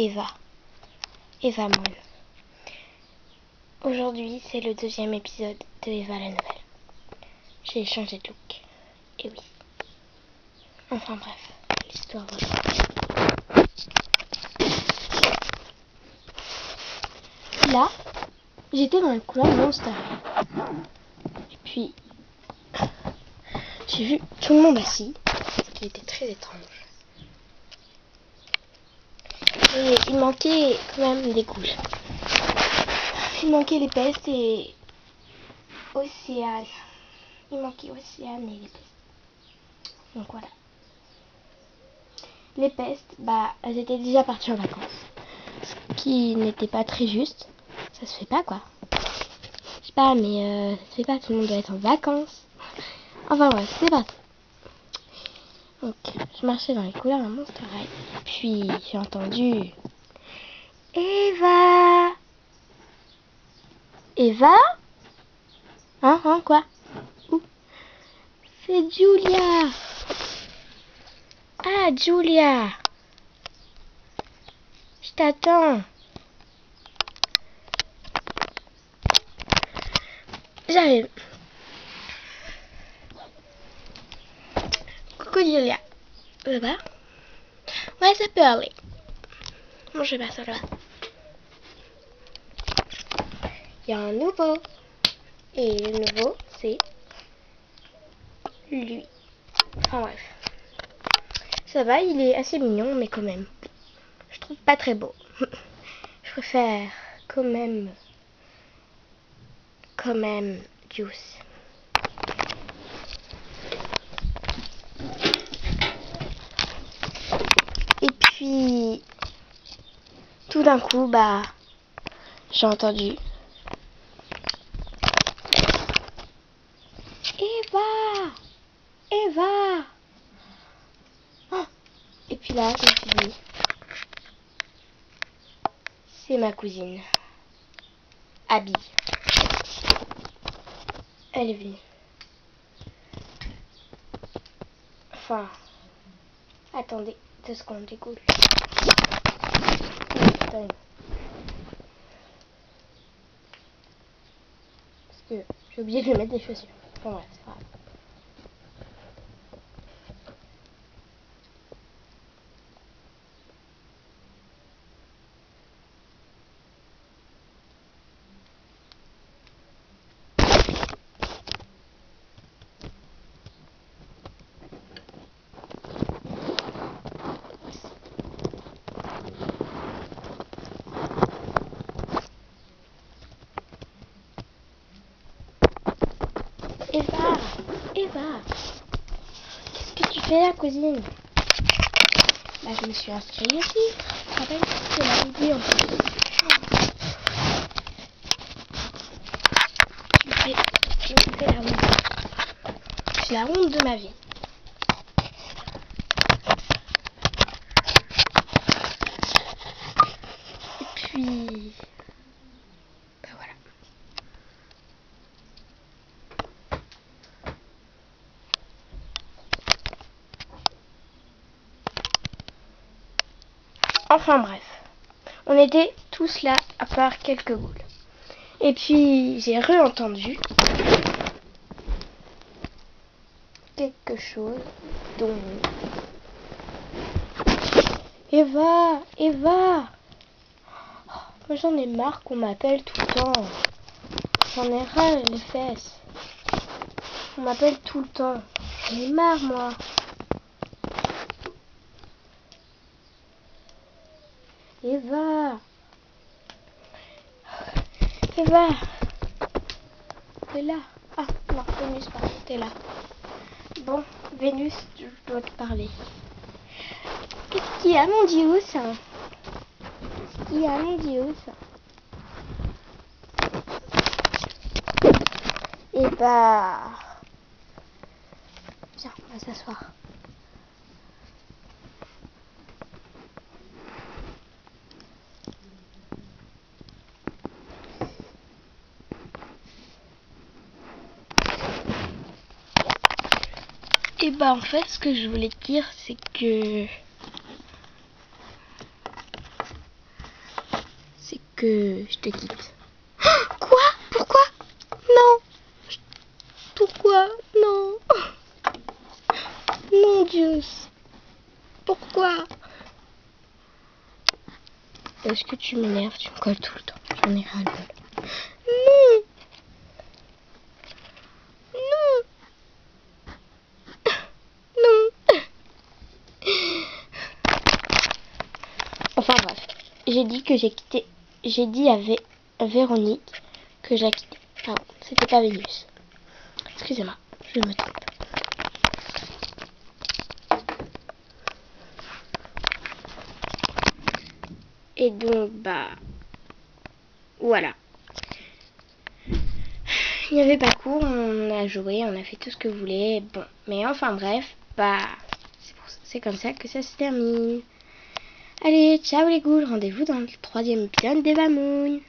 Eva. Eva Moon. Aujourd'hui, c'est le 2e épisode de Eva la nouvelle. J'ai changé de look. Et oui. Enfin bref, l'histoire voilà. Là, j'étais dans le couloir Monster. Et puis, j'ai vu tout le monde assis, ce qui était très étrange. Et il manquait quand même des couches. Il manquait les pestes et Océane. Il manquait Océane et les pestes. Donc voilà. Les pestes, elles étaient déjà parties en vacances. Ce qui n'était pas très juste. Ça se fait pas quoi. Je sais pas, mais ça se fait pas. Tout le monde doit être en vacances. Enfin bref, c'est parti. Donc, je marchais dans les couloirs à Monster High. Et puis, j'ai entendu... Eva! Eva? Hein, quoi? Où? C'est Julia! Ah, Julia! Je t'attends! J'arrive. Coucou Julia. Ça va? Ouais, ça peut aller. Bon, je vais pas ça là. Il y a un nouveau. Et le nouveau, c'est lui. Enfin bref. Ça va, il est assez mignon, mais quand même. Je trouve pas très beau. Je préfère quand même Juice. Et puis, tout d'un coup, j'ai entendu Eva! Eva! Oh! Et puis là, je me suis dit, c'est ma cousine, Abby. Elle est venue. Enfin, attendez 2 secondes, j'écoute. Parce que j'ai oublié de lui mettre des chaussures. Enfin bref, c'est pas grave. Eva, qu'est-ce que tu fais là, cousine? Je me suis inscrite ici. Tu te rappelles? C'est la idée en plus. Je me fais la honte. C'est la honte de ma vie. Et puis... voilà. Enfin bref, on était tous là à part quelques boules. Et puis j'ai re-entendu quelque chose dont... Eva! Moi j'en ai marre qu'on m'appelle tout le temps. J'en ai ras les fesses. On m'appelle tout le temps. J'en ai marre moi. Eva, t'es là? Ah non, Vénus, pardon, t'es là. Bon, Vénus, je dois te parler. Qu'est-ce qu'il y a, mon Dieu, ça? Et viens, on va s'asseoir. Et en fait, ce que je voulais te dire, c'est que que je te quitte. Quoi? Pourquoi? Non. Pourquoi? Non. Mon Dieu. Pourquoi? Est-ce que tu m'énerves? Tu me colles tout le temps. J'en ai ras le bol. Non. Non. Non. Enfin bref. J'ai dit que j'ai quitté. J'ai dit à Véronique que je la quittais. Pardon, c'était pas Vénus. Excusez-moi, je me trompe. Et donc, bah, voilà. Il n'y avait pas cours, on a joué, on a fait tout ce que vous voulez. Bon, mais enfin bref, bah, c'est comme ça que ça se termine. Allez, ciao les ghouls, rendez-vous dans le 3e épisode des Vamouilles.